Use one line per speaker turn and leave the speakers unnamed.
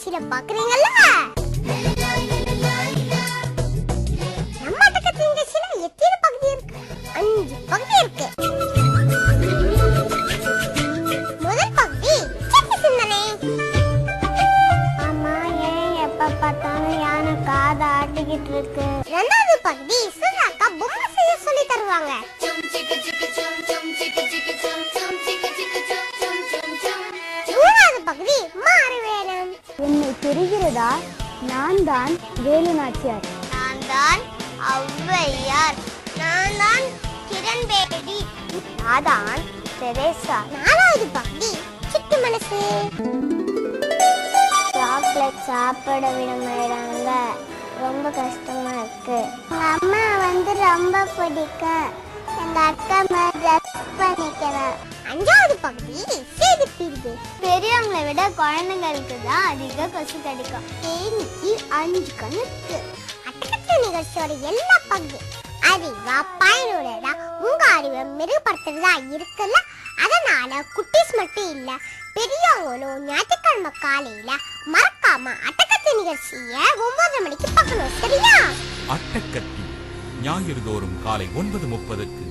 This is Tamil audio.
நிகழ்ச்சியில பாக்குறீங்கல்ல. நம்ம அட்டகத்தி நிகழ்ச்சியில எத்தனை பகுதி இருக்கு? 5 பகுதி இருக்கு. முதல் பகுதி சட்ட சிந்தனை.
அம்மா ஏன் எப்ப பார்த்தாலும் யானை காதை ஆட்டிக்கிட்டு இருக்கு?
இரண்டாவது பகுதி சுஜாக்கா பொம்மை செய்ய சொல்லி தருவாங்க. மூணாவது பகுதி மாறு வேணும்.
என்னை தெரிகிறதா? நான் தான் வேலு நாச்சியார்.
நான் தான் ஔவையார். நான் தான் கிரண் பேடி.
நான் தான் தெரேசா.
நாலாவது பகுதி சிட்டு மனசு.
சாக்லேட் சாப்பிட விட மாட்டாங்க, ரொம்ப கஷ்டமா இருக்கு. எங்க அம்மா ரொம்ப பிடிக்கும். எங்க அக்கா ட்ரெஸ் பண்ணிக்கிறேன்.
அஞ்சாவது பகுதி செய்தி பிரிவு.
பெரியவங்களை விட குழந்தைங்களுக்கு தான் அதிக கொசு கடிக்கும்.
தேனிக்கு 5 கணக்கு. அட்டகத்தி நிகழ்ச்சியோட எல்லா பங்கு அறிவா பயனுள்ளதா உங்க அறிவை மெருகப்படுத்துறதா இருக்குல்ல. அதனால குட்டீஸ் மட்டும் இல்ல, பெரியவங்களும் ஞாயிற்றுக்கிழமை காலையில மறக்காம அட்டகத்தி நிகழ்ச்சிய 9 மணிக்கு பார்க்கணும், சரியா?
அட்டக்கத்தி ஞாயிறு தோறும் காலை 9:30க்கு